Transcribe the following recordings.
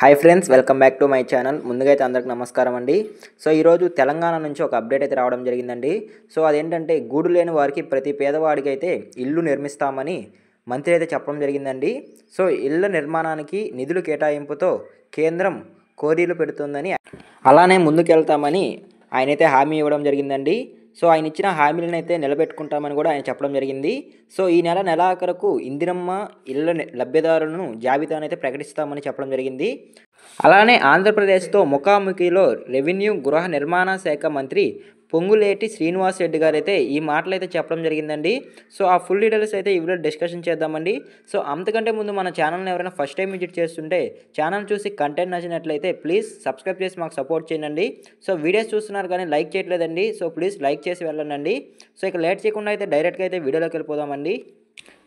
Hi friends, welcome back to my channel. ముందుగా అయితే అందరికి నమస్కారం అండి. సో ఈరోజు తెలంగాణ నుంచి ఒక అప్డేట్ అయితే రావడం జరిగిందండి. సో అదేంటంటే గూడు లేని వారికి ప్రతి పేదవాడికి అయితే ఇల్లు నిర్మిస్తామని మంత్రి అయితే చెప్పడం జరిగిందండి. సో ఇళ్ల నిర్మాణానికి నిధులు కేటాయింపుతో కేంద్రం కోరీలు పెడుతుందని, అలానే ముందుకెళ్తామని ఆయనైతే హామీ ఇవ్వడం జరిగిందండి. సో ఆయన ఇచ్చిన హామీలను అయితే నిలబెట్టుకుంటామని కూడా ఆయన చెప్పడం జరిగింది. సో ఈ నెలాఖరుకు ఇందిరమ్మ ఇళ్ల లబ్ధిదారులను జాబితానైతే ప్రకటిస్తామని చెప్పడం జరిగింది. అలానే ఆంధ్రప్రదేశ్తో ముఖాముఖిలో రెవెన్యూ గృహ నిర్మాణ శాఖ మంత్రి పొంగులేటి శ్రీనివాస్ రెడ్డి గారు అయితే ఈ మాటలు అయితే చెప్పడం జరిగిందండి. సో ఆ ఫుల్ డీటెయిల్స్ అయితే ఈ వీడియో డిస్కషన్ చేద్దామండి. సో అంతకంటే ముందు మన ఛానల్ని ఎవరైనా ఫస్ట్ టైం విజిట్ చేస్తుంటే ఛానల్ చూసి కంటెంట్ నచ్చినట్లయితే ప్లీజ్ సబ్స్క్రైబ్ చేసి మాకు సపోర్ట్ చేయండి. సో వీడియోస్ చూస్తున్నారు కానీ లైక్ చేయట్లేదండి. సో ప్లీజ్ లైక్ చేసి వెళ్ళండి. సో ఇక లేట్ చేయకుండా అయితే డైరెక్ట్గా అయితే వీడియోలోకి వెళ్ళిపోదామండి.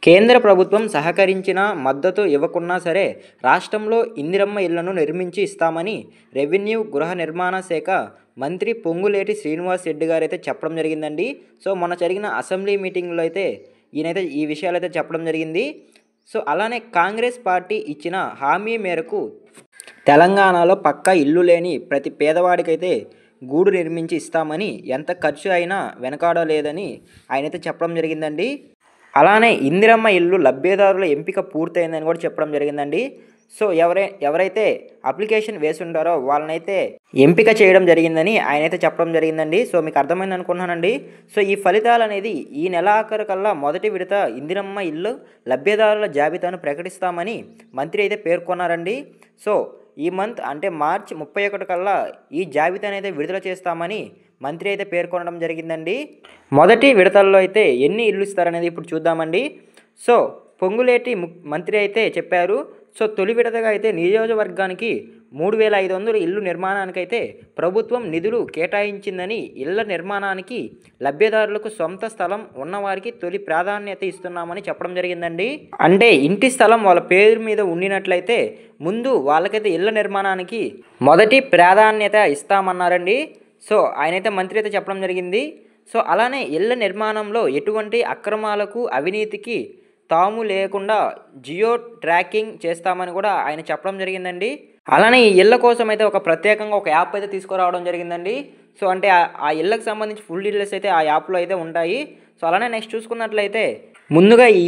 కేంద్ర ప్రభుత్వం సహకరించిన మద్దతు ఇవ్వకున్నా సరే రాష్ట్రంలో ఇందిరమ్మ ఇళ్లను నిర్మించి ఇస్తామని రెవెన్యూ గృహ నిర్మాణ శాఖ మంత్రి పొంగులేటి శ్రీనివాస్ రెడ్డి గారు అయితే చెప్పడం జరిగిందండి. సో మొన్న జరిగిన అసెంబ్లీ మీటింగ్లో అయితే ఈయనైతే ఈ విషయాలు అయితే చెప్పడం జరిగింది. సో అలానే కాంగ్రెస్ పార్టీ ఇచ్చిన హామీ మేరకు తెలంగాణలో పక్కా ఇల్లు లేని ప్రతి పేదవాడికైతే గూడు నిర్మించి ఇస్తామని ఎంత ఖర్చు అయినా వెనకాడలేదని ఆయనైతే చెప్పడం జరిగిందండి. అలానే ఇందిరమ్మ ఇల్లు లబ్ధిదారుల ఎంపిక పూర్తయిందని కూడా చెప్పడం జరిగిందండి. సో ఎవరైతే అప్లికేషన్ వేసి ఉంటారో వాళ్ళనైతే ఎంపిక చేయడం జరిగిందని ఆయనైతే చెప్పడం జరిగిందండి. సో మీకు అర్థమైంది అనుకుంటున్నానండి. సో ఈ ఫలితాలు అనేది ఈ నెలాఖరు కల్లా మొదటి విడత ఇందిరమ్మ ఇల్లు లబ్ధిదారుల జాబితాను ప్రకటిస్తామని మంత్రి అయితే పేర్కొన్నారండి. సో ఈ మంత్ అంటే మార్చి 31 కల్లా ఈ జాబితాను అయితే విడుదల చేస్తామని మంత్రి అయితే పేర్కొనడం జరిగిందండి. మొదటి విడతల్లో అయితే ఎన్ని ఇల్లు ఇస్తారనేది ఇప్పుడు చూద్దామండి. సో పొంగులేటి మంత్రి అయితే చెప్పారు. సో తొలి విడతగా అయితే నియోజకవర్గానికి 3500 ఇల్లు నిర్మాణానికైతే ప్రభుత్వం నిధులు కేటాయించిందని, ఇళ్ల నిర్మాణానికి లబ్ధిదారులకు సొంత స్థలం ఉన్నవారికి తొలి ప్రాధాన్యత ఇస్తున్నామని చెప్పడం జరిగిందండి. అంటే ఇంటి స్థలం వాళ్ళ పేరు మీద ఉండినట్లయితే ముందు వాళ్ళకైతే ఇళ్ల నిర్మాణానికి మొదటి ప్రాధాన్యత ఇస్తామన్నారండి. సో ఆయనైతే మంత్రి అయితే చెప్పడం జరిగింది. సో అలానే ఇళ్ల నిర్మాణంలో ఎటువంటి అక్రమాలకు అవినీతికి తాము లేకుండా జియో ట్రాకింగ్ చేస్తామని కూడా ఆయన చెప్పడం జరిగిందండి. అలానే ఈ ఇళ్ల కోసం అయితే ఒక ప్రత్యేకంగా ఒక యాప్ అయితే తీసుకురావడం జరిగిందండి. సో అంటే ఆ ఇళ్లకు సంబంధించి ఫుల్ డీటెయిల్స్ అయితే ఆ యాప్లో అయితే ఉంటాయి. సో అలానే నెక్స్ట్ చూసుకున్నట్లయితే ముందుగా ఈ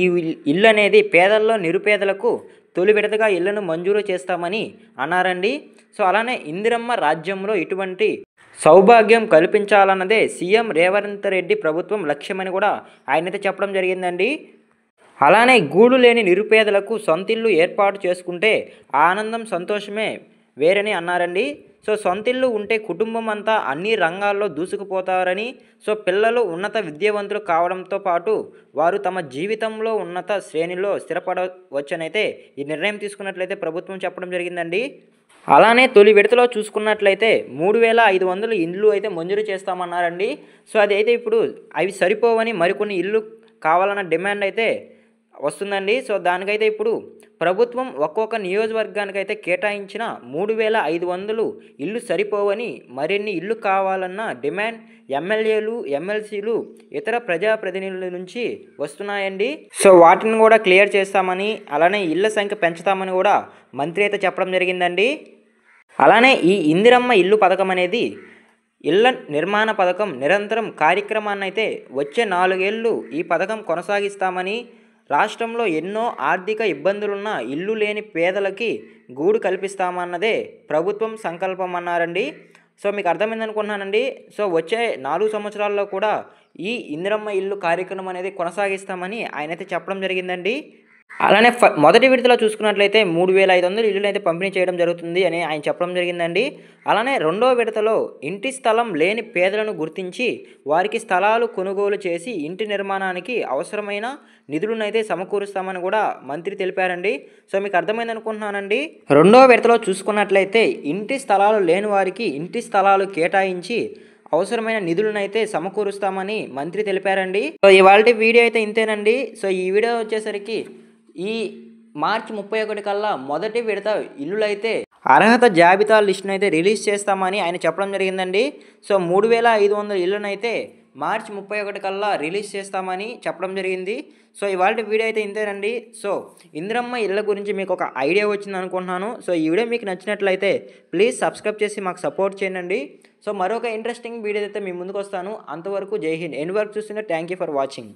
ఇల్లు అనేది పేదల్లో నిరుపేదలకు తొలి విడతగా ఇళ్లను మంజూరు చేస్తామని అన్నారండి. సో అలానే ఇందిరమ్మ రాజ్యంలో ఇటువంటి సౌభాగ్యం కల్పించాలన్నదే సీఎం రేవంత్ రెడ్డి ప్రభుత్వం లక్ష్యమని కూడా ఆయనైతే చెప్పడం జరిగిందండి. అలానే గూడు లేని నిరుపేదలకు సొంతిల్లు ఏర్పాటు చేసుకుంటే ఆనందం సంతోషమే వేరని అన్నారండి. సో సొంతిల్లు ఉంటే కుటుంబం అంతా అన్ని రంగాల్లో దూసుకుపోతారని, సో పిల్లలు ఉన్నత విద్యావంతులు కావడంతో పాటు వారు తమ జీవితంలో ఉన్నత శ్రేణిలో స్థిరపడవచ్చనైతే ఈ నిర్ణయం తీసుకున్నట్లయితే ప్రభుత్వం చెప్పడం జరిగిందండి. అలానే తొలి విడతలో చూసుకున్నట్లయితే 3500 ఇండ్లు అయితే మంజూరు చేస్తామన్నారండి. సో అది అయితే ఇప్పుడు అవి సరిపోవని మరికొన్ని ఇల్లు కావాలన్న డిమాండ్ అయితే వస్తుందండి. సో దానికైతే ఇప్పుడు ప్రభుత్వం ఒక్కొక్క నియోజకవర్గానికైతే కేటాయించిన 3500 ఇల్లు సరిపోవని మరిన్ని ఇల్లు కావాలన్న డిమాండ్ ఎమ్మెల్యేలు, ఎమ్మెల్సీలు, ఇతర ప్రజాప్రతినిధుల నుంచి వస్తున్నాయండి. సో వాటిని కూడా క్లియర్ చేస్తామని, అలానే ఇళ్ల సంఖ్య పెంచుతామని కూడా మంత్రి అయితే చెప్పడం జరిగిందండి. అలానే ఈ ఇందిరమ్మ ఇల్లు పథకం అనేది ఇళ్ల నిర్మాణ పథకం నిరంతరం కార్యక్రమాన్ని అయితే వచ్చే 4 ఏళ్ళు ఈ పథకం కొనసాగిస్తామని, రాష్ట్రంలో ఎన్నో ఆర్థిక ఇబ్బందులున్న ఇల్లు లేని పేదలకి గూడు కల్పిస్తామన్నదే ప్రభుత్వం సంకల్పం అన్నారండి. సో మీకు అర్థమైంది అనుకుంటున్నానండి. సో వచ్చే 4 సంవత్సరాల్లో కూడా ఈ ఇందిరమ్మ ఇల్లు కార్యక్రమం అనేది కొనసాగిస్తామని ఆయనైతే చెప్పడం జరిగిందండి. అలానే మొదటి విడతలో చూసుకున్నట్లయితే 3500 ఇల్లులు అయితే పంపిణీ చేయడం జరుగుతుంది అని ఆయన చెప్పడం జరిగిందండి. అలానే రెండో విడతలో ఇంటి స్థలం లేని పేదలను గుర్తించి వారికి స్థలాలు కొనుగోలు చేసి ఇంటి నిర్మాణానికి అవసరమైన నిధులను సమకూరుస్తామని కూడా మంత్రి తెలిపారండి. సో మీకు అర్థమైంది అనుకుంటున్నానండి. రెండో విడతలో చూసుకున్నట్లయితే ఇంటి స్థలాలు లేని వారికి ఇంటి స్థలాలు కేటాయించి అవసరమైన నిధులను అయితే సమకూరుస్తామని మంత్రి తెలిపారండి. సో ఇవాల్టి వీడియో అయితే ఇంతేనండి. సో ఈ వీడియో వచ్చేసరికి ఈ మార్చి 31 కల్లా మొదటి విడత ఇల్లులైతే అర్హత జాబితా లిస్టును అయితే రిలీజ్ చేస్తామని ఆయన చెప్పడం జరిగిందండి. సో 3500 ఇళ్లను అయితే మార్చి 31 కల్లా రిలీజ్ చేస్తామని చెప్పడం జరిగింది. సో ఇవాల్టి వీడియో అయితే ఇంతేనండి. సో ఇందిరమ్మ ఇళ్ళ గురించి మీకు ఒక ఐడియా వచ్చింది అనుకుంటున్నాను. సో ఈ వీడియో మీకు నచ్చినట్లయితే ప్లీజ్ సబ్స్క్రైబ్ చేసి మాకు సపోర్ట్ చేయండి. సో మరొక ఇంట్రెస్టింగ్ వీడియో అయితే మీ ముందుకు వస్తాను. అంతవరకు జై హింద్. ఎండ్ వరకు చూస్తుంటే థ్యాంక్ యూ ఫర్ వాచింగ్.